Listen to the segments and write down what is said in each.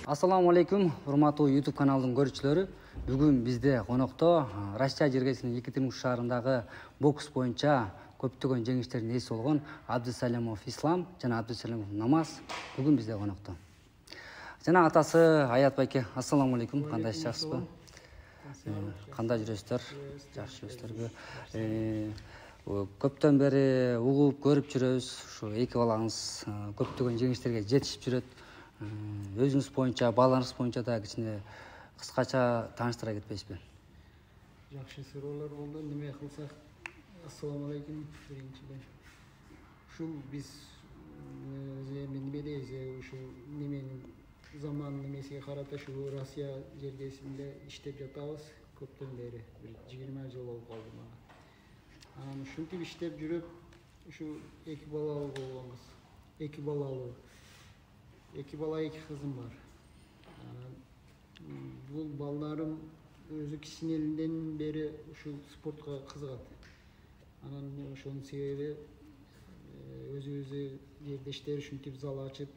Assalamu alaikum, урматтуу YouTube каналдын көрүүчүлөрү. Бүгүн бизде конокто Россия жергесинин Екатеринбург шаарындагы бокс боюнча көптөгөн жеңиштердин ээси болгон Абдусалимов Ислам жана Абдусалимов Намаз бүгүн бизде конокто. Жана атасы Аят байке, ассаламу алейкум, кандайсыз, жакшысызбы? Кандай жүрөсүздөр? Жакшы жүрөсүздарбы? Көптөн бери угуп көрүп жүрөбүз. Ушу эки балаңыз көптөгөн жеңиштерге жетишип жүрөт. Өзүңүз боюнча, балдарыңыз боюнча да кичине кыскача тааныштыра кетпейсизби? Жакшы суроолор болду. Неме кылсак? Ассаламу алейкум. Биринчиден. Ушул биз неме дейбиз, ушу неменин заман немесине карата ушу Россия жергесинде иштеп жатабыз. Көптөн бери 20 жыл болуп калды мага. Анан ушинтип иштеп жүрүп, ушу эки балалуу болгонбуз. Эки балалуу. Эки бала, эки кызым бар. Бул балдарым өзү кичинелинден бери ушул спортко кызыгат. Анан ошонун себеби өзүбүздүн жердештер ушинтип зал ачып,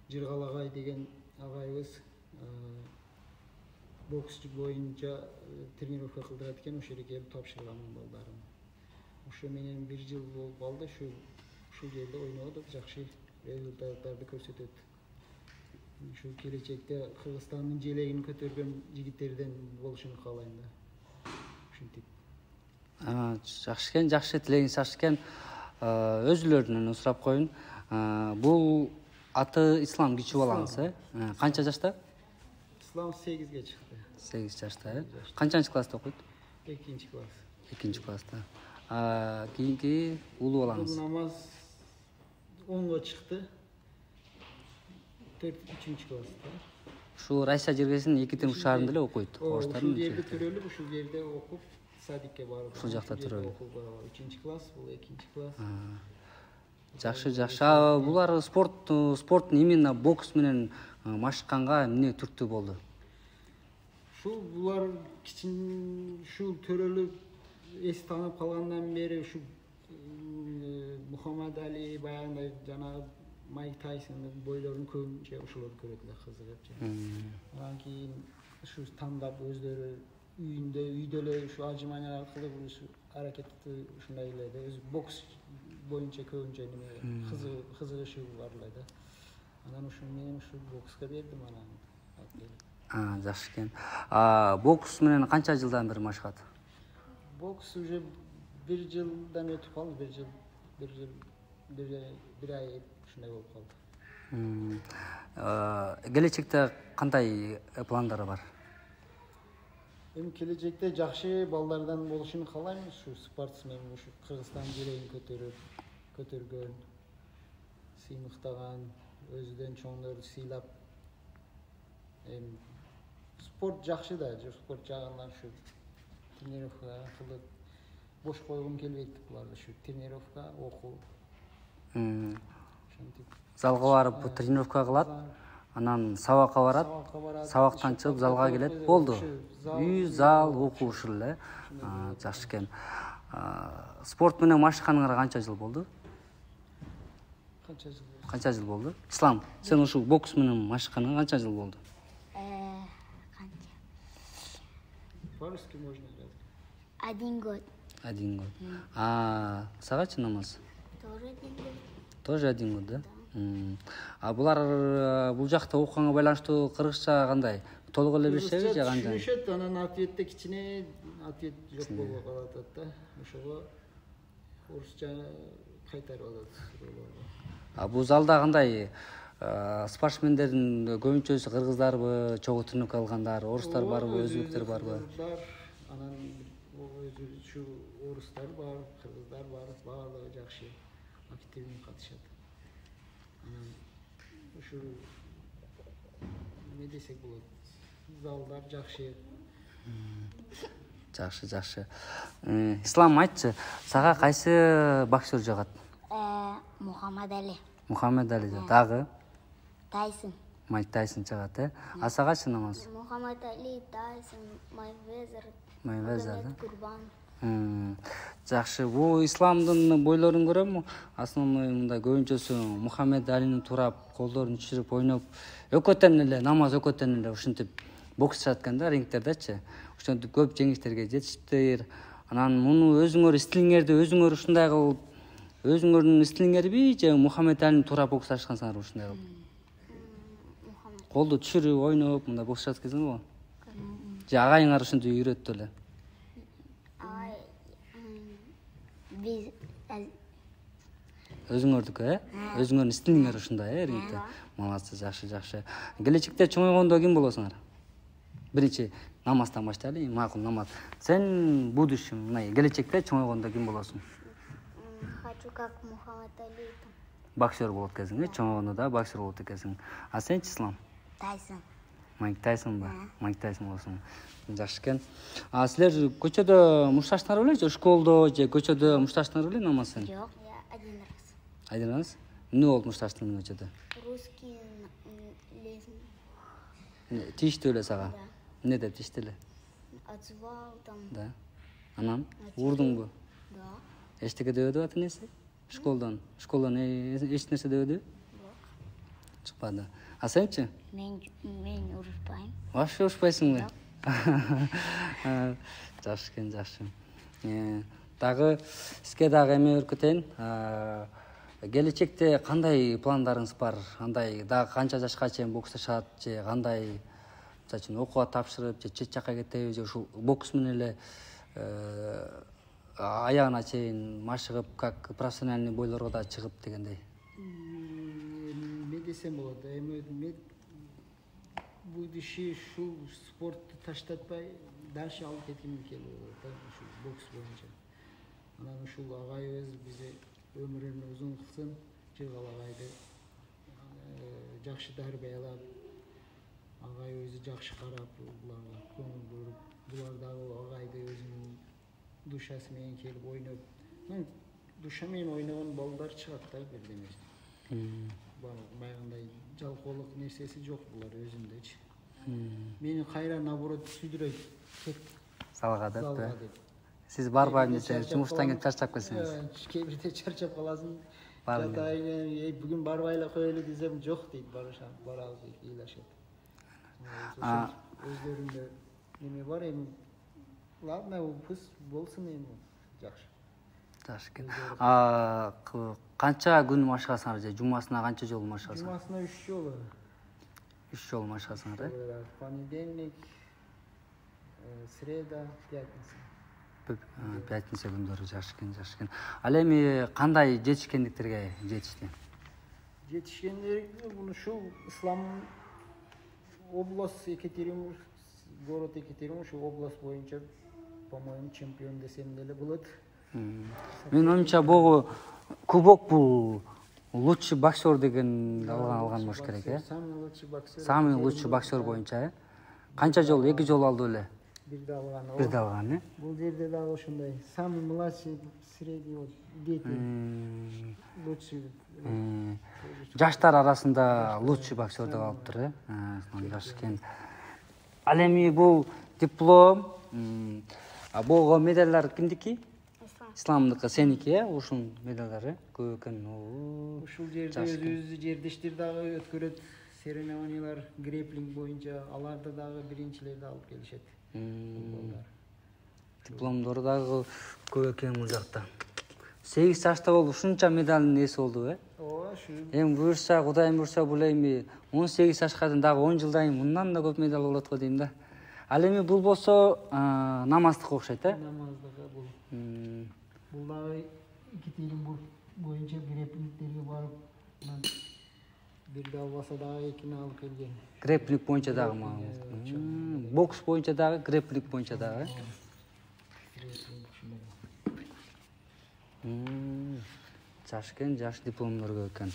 Жыргалагай деген агайыбыз бокс боюнча тренировка кылдырат экен, ошол жерге келип тапшырганмын балдарым. Ошо менен 1 жыл болуп калды, ушул жерде ойнодук, жакшы результаттарды көрсөтөт. Ушул келечекте Кыргызстандын желегин көтөргөн жигиттерден болушун каалайм да. Ушинтип. Жакшы экен, жакшы, тилегиңиз жакшы экен. Өзүлөрүнөн сурап коеюн. Бул аты Ислам кичүү балаңыз, канча жашта? Ислам 8-ге чыкты. 8 жашта, Канчанчы класста окуйт? 2-класс. 2-класста. Кийинки улуу балаңыз? Намаз 10-га чыкты. 3-класста. Ушул Россия жергесинин Екатеринбург шаарында эле окуйт. Ушул жерде төрөлүп, ушул жерде окуп, садикке барып. Ушул жакта төрөлүп. 3-класс, бул 2-класс. Жакшы, жакшы. Булар спорттун именно бокс менен машыкканга эмне түрттүү болду? Булар ушул төрөлүп, эс таанып калгандан бери ушу Мухаммад Али, баягындай жанагы Майк Тайсон бойлорун көбүнчө ушулар көрөт эле, кызыгып. Анан кийин ушу тандап өздөрү үйдө эле ушу отжимания аркылуу ушу аракетти ушундай эле өз бокс боюнча көбүнчө неме кызыгышы бар эле да. Анан ушун менен ушу бокска бердим анан. Жакшы экен. Бокс менен канча жылдан бери машыгат? Бокс уже 1 жылдан өтүп калды, 1 жыл, 1 ай ушундай болуп калды. Келечекте кандай пландары бар? Эми келечекте жакшы балдардан болушун каалайм, ушу спортсмен, ушу Кыргызстан жерегин көтөргөн, сыймыктаган, өзүдөн чоңдорду сыйлап. Спорт жакшы да, спорт жагынан ушу тренировка кылып бош койгум келбейт буларды, ушу тренировка, окуу. Залга барып тренировка кылат, анан сабакка барат, сабактан чыгып залга келет, болду. Үй, зал, окуу ушул эле. Жакшы экен. Спорт менен машыкканыңарга канча жыл болду? Канча жыл болду? Ислам, сен ушул бокс менен машыкканыңа канча жыл болду? Канча? По-русски можно сказать. 1 год. 1 год. Сагачы Намаз? Тоже 1 год. Тоже 1 год, да? Булар бул жакта окуганга байланыштуу кыргызча кандай? Толук эле билишеби же кандай? Түшүнүшөт, анан ответте кичине ответ жок болуп калат да. Ошого орусча кайтарып алат. Бул залда кандай спортсмендердин көбүнчөсү кыргыздарбы, чогуу тренировка кылгандар, орустар барбы, өзбектер барбы? Анан өзү орустар бар, кыргыздар бар, баардыгы жакшы активный катышат. Анан ушу эме десек болот, залдар жакшы. Жакшы. Ислам, айтчы, сага кайсы боксер жагат? Мухаммад Али. Мухаммад Али, дагы? Тайсон. Майк Тайсон жагат, сагачы Намаз? Мухаммад Али, Тайсон, Майвезер, Майвезер, да? Курбан. Жакшы. Бул исламдын бойлорун көрөм. Основной мындай көбүнчөсү Мухаммед Алинин турап, колдорун түшүрүп ойноп, өкөтөн эле намаз өкөтөн эле ушинтип боксчу экен да рингтердечи. Ошентип көп жеңиштерге жетиштир. Анан муну өзүңөр стилиңерди өзүңөр ушундай кылып, өзүңөрдүн стилиңерби же Мухаммед Алинин турап боксташкансыңар ушундай кылып? Колду түшүрүп ойноп, мындай бокс жаткызыңарбы? Же агайыңар ушинтип үйрөттү эле? Biz Өзүңөрдүкү, өзүңөрдүн стилиңер ушундай, рингте. Молодцы, жакшы. Келечекте чоңойгондо ким болосуңар? Биринчи намаздан баштайлы, макул намаз. Сен будущем, мына келечекте чоңойгондо ким болосуң? хочу как Мухаммад Али. Боксер болот экенсиң, чоңойгондо да боксер болот экенсиң. А сенчи, Ислам? Тайсон. Майк Тайсон ба? Майк Тайсон болосуң. Жакшы экен. А силер көчөдө мушташтыңар беле же школдо же көчөдө мушташтыңар беле намаз сен? Жоқ, я один раз. Один раз? Эмне болуп мушташтың көчөдө? Русский лезем. Тийиштүү эле сага? Да. Эмне деп тийиштү эле? Отзвал там. Да. Анан урдуңбу? Да. Эчтеке дөбөдүбү ата энеси? Школдон эч нерсе дөбөдүбү? Жоқ. Чыкпады. А сенчи? Мен ұрыспаймын. Вообще ушпайсың бе? Жакшы экен, жакшы. Дагы сизге дагы эме өркөтөйүн. Келечекте кандай пландарыңыз бар? Кандай дагы канча жашка чейин боксташат же кандай, мисалы үчүн окууга тапшырып же чет жакка кетеби же ушул бокс менен эле аягына чейин машыгып, как профессиональный бойлорго да чыгып дегендей? Не десем болот, эми будущий ушул спортту таштатпай дальше алып кетким келип атат, ушул бокс боюнча. Анан ушул агайыбыз бизге өмүрүн узун кылсын, Жыргал агайды жакшы тарбиялап, агайыбызды жакшы карап, буларга көңүл буруп, булар дагы агайды өзүнүн душасы менен келип ойноп, душа менен ойногон балдар чыгат да бирдемеси. Баягындай жалкоолук нерсеси жок булар өзүндөчү. Мени кайра наоборот сүйдүрөт. Залга деп. Сиз барбайм десеңиз, жумуштан келип чарчап келсеңиз. Кээ бирде чарчап каласың. Жатайын, бүгүн барбай эле коелу десем, жок дейт, барабыз дейт, ыйлашат. Өздөрүндө неме бар эми. Ладно, пусть болсун эми. Жакшы. Жакшы экен. Канча күн машыгасыңар же жумасына канча жолу машыгасыңар? Жумасына 3 жолу. 3 жолу машыгасыңар, э? Понедельник, среда, пятница. Пятница күндөрү жакшы экен. Ал эми кандай жетишкендиктерге жетишти? Жетишкендер ушул Ислам область Екатеринбург, город Екатеринбург, ушул область боюнча, по-моему, чемпион десем деле болот. Мен оюмча бул кубок бул лучший боксер деген алган болуш керек, э? Самый лучший боксер боюнча, э? Канча жолу? 2 жолу алды беле? Бирде алган. Бирде алган, э? Бул жерде дагы ошондой. Самый младший, средний вот дети. Лучший. Жаштар арасында лучший боксер деп алыптыр, э? Жакшы экен. Ал эми бул диплом, бул медалдар кимдики? Исламдыкы, сеники, э? Ушул медалдары көп экен. Ушул жерде өзүбүздүн жердештер дагы өткөрөт. Соревнованиялар грэплинг боюнча, аларды дагы биринчилерди алып келишет. Дипломдору дагы көп экен бул жакта. 8 жашта болуп ушунча медалдын ээси болду, э? Ооба, ушу. Эми буюрса, Кудайым буюрса, бул эми 18 жашка дагы 10 жылдан кийин мындан да көп медал болот го дейм да. Ал эми бул болсо намаздыкка окшойт, э? Намаздыкка бул. Бул дагы Екатеринбург боюнча грэплингтерге барып, бирде албаса дагы экини алып келген. Грэплинг боюнча дагы бокс боюнча дагы, грэплинг боюнча дагы. Жакшы экен, жакшы дипломдор көп экен.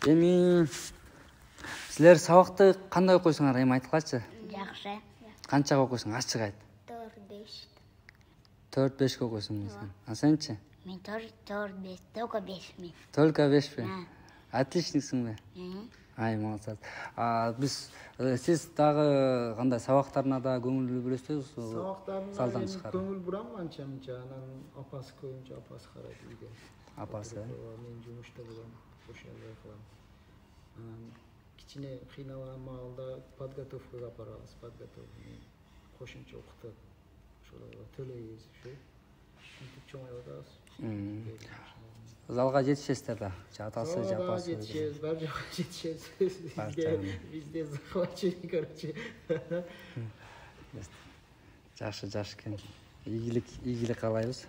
Эми силер сабакты кандай окуйсуңар, эми айткылачы? Жакшы. Канчага окуйсуң? Ачык айт. 4-5. 4-5 окуйсуң сен. А сенчи? Мен 4-5, только 5 мен. Только 5 бе? Отличниксиң бе? Ай, молодец. Биз сиз дагы кандай сабактарына да көңүл бөлөсүз? Сабактарына көңүл бурам анча-мынча, анан апасы көбүнчө апасы карайт үйдө. Апасы. Мен жумушта болом, ошол кылам. Анан кичине кыйналган маалда подготовкага апарабыз, подготовканы кошумча окутуп, ошолорго төлөйбүз, ушу. Антип чоңоюп атабыз. Залга жетишесиздер да. Атасы, апасы. Жетишебиз, бар жок жетишебиз. Бизде захватчик, короче. Жакшы экен. Ийгилик каалайбыз.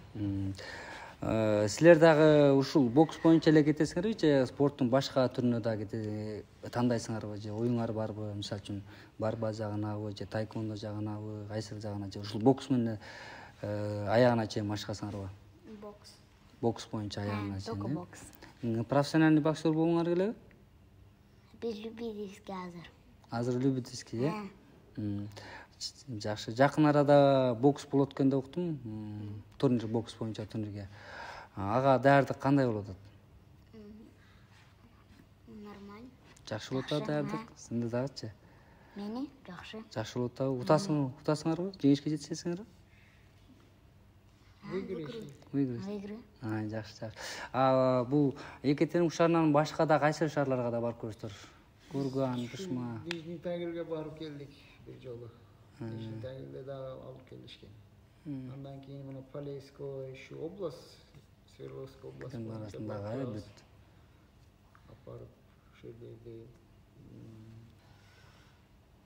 Силер дагы ушул бокс боюнча эле кетесиңерби же спорттун башка түрүнө да тандайсыңарбы же оюңар барбы? Мисалы үчүн барба жагынабы же тайквондо жагынабы, кайсы жагына же ушул бокс менен аягына чейин машыгасыңарбы? Бокс. Бокс боюнча аягына чейин. Только бокс. Профессиональный боксер болгуңар келеби? Биз любительский азыр. Азыр любительский, Жакшы. Жакын арада бокс болот экен деп уктум. Турнир, бокс боюнча турнирге. Ага даярдык кандай болуп атат? Нормально. Жакшы болуп атат даярдык. Сизде дагычы? Мени жакшы. Жакшы болуп атабы? Утасыңарбы? Жеңишке жетишесиңерби? Выигры. Жакшы. Бул Екатеринбург шаарынан башка да кайсы шаарларга да барып көрүптүр? Курган, Бышма. Нижний Тагилге барып келдик бир жолу. Нижний Тагилде да алып келишкен. Андан кийин мына Полесской, шу область, Свердловская область арасындагы бүт. Апарып ошол жерде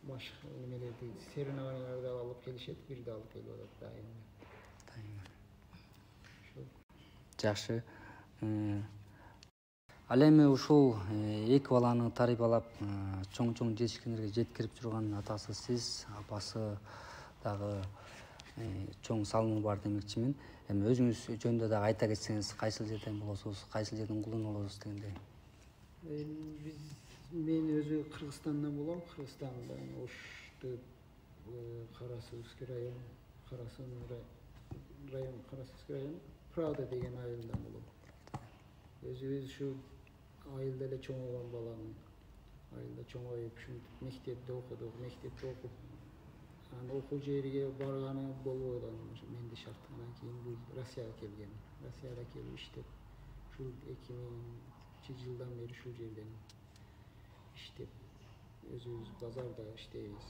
маш немелерди, соревнованияларда алып келишет, бир да алып келип атат дайым. Жакшы. Ал эми ушул эки баланы тарбиялап чоң жетишкендерге жеткирип жүргөн атасы сиз, апасы дагы чоң салымы бар демекчимин. Эми өзүңүз жөнүндө дагы айта кетсеңиз, кайсыл жерден болосуз, кайсыл жерден кулдун болосуз дегендей. Мен өзү Кыргызстандан болом, Кыргызстандан Ошту, Карасуский район, Карасуский район, Правда деген айылдан болом. Өзүбүз ушу айылда эле чоңойгон баламын. Айылда чоңоюп, ушинтип мектепте окудук, анан окуу жериге барганы болбодон менде шарт. Анан кийин бул Россияга келгем. Россияга келип иштеп, ушул 2000 жылдан бери ушул жерден иштеп, өзүбүз базарда иштейбиз.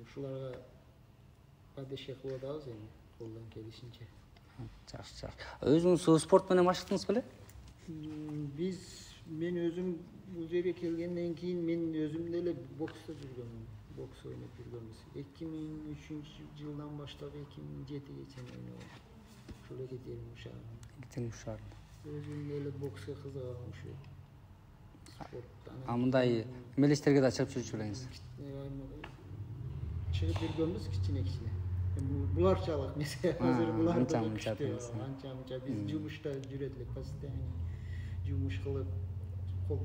Ушуларга падыше кылып атабыз эми, колдон келишинче. Жакшы. Өзүңүз спорт менен машыктыңыз беле? Мен өзүм бул жерге келгенден кийин мен өзүм деле бокста жүргөмүн. Бокс ойноп жүргөнбүз. 2003 жылдан баштап 2007-ге чейин ойногом. Ушул Екатеринбург шаарында. Өзүм деле бокска кызыгам ушу. Спорттан. Мындай мелештерге да чыгып жүрчү белеңиз? Чыгып жүргөнбүз кичине. Буларчалык мисалы азыр буларды анча биз жумушта жүрөт элек постоянно. Жумуш кылып, кол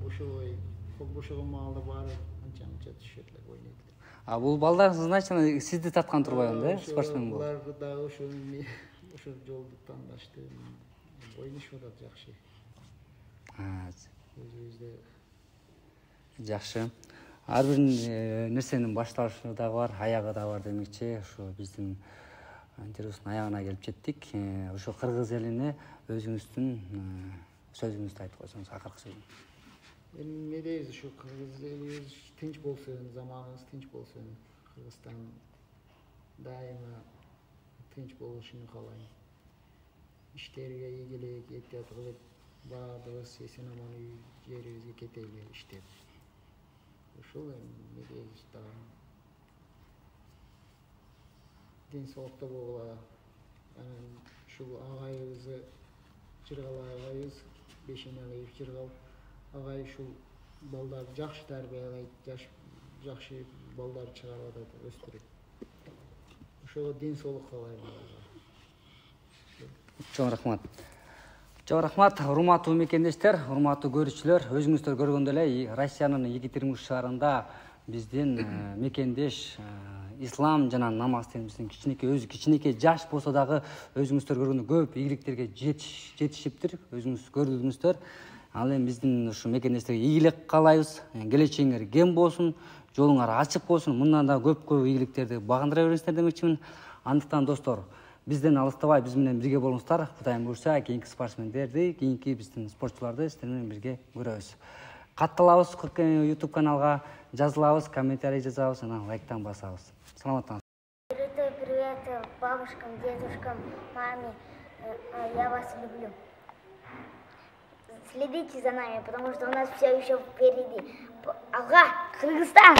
бошогон маалда барып анча түшөт элек, ойнойт элек. Бул балдар значительно сизди таткан турбайбы, да? Спортсмен болуп. Булар дагы ошол жолду тандашты. Ойношуп атат жакшы. Өзүбүздө жакшы. Ар бир нерсенин башталышы да бар, аягы да бар демекчи. Ушу биздин интервьюдун аягына келип жеттик. Ушу кыргыз элине өзүңүздүн сөзүңүздү айтып койсоңуз, акыркы сөзүңүз. Эми эмне дейбиз, ушу кыргыз элибиз тынч болсун, заманыбыз тынч болсун. Кыргызстан дайыма тынч болушун каалайм. Иштерге ийгилик, этият кылып, баардыгыбыз эсен-аман үй жерибизге кетели иштеп. Ушул эмне дейбиз дагы. Ден соолукта болгула. Анан ушул агайыбызды Жыргал агайыбыз, Бешеналиев Жыргал агай ушул балдар жакшы тарбиялайт, жакшы балдар чыгарып атат, өстүрүп. Ошого ден соолук каалайм. Чоң рахмат, урматтуу мекендештер, урматтуу көрүүчүлөр. Өзүңүздөр көргөндөй эле Россиянын Екатеринбург шаарында биздин мекендеш ислам жана намаз тембиздин кичинекей жаш болсо дагы өзүңүздөр көргөндөй көп ийгиликтерге жетишиптир. Өзүңүз көрдүңүздөр. Ал эми биздин ушу мекендештерге ийгилик каалайбыз. Келечегиңер кем болсун, жолуңар ачык болсун. Мындан да көп ийгиликтерди багындыра бериңиздер демекчимин. Андыктан достор, бизден алыстабай биз менен бирге болуңуздар. Кудайым буйрса, кийинки спортсмендерди, кийинки биздин спортчуларды сиздер менен бирге көрөбүз. Катталабыз YouTube каналга, жазылабыз, комментарий жазабыз, анан лайктан басабыз. Саламатыңыз. Привет бабушкам, дедушкам, маме. Я вас люблю. Следите за нами, потому что у нас все еще впереди. Ага, Кыргызстан!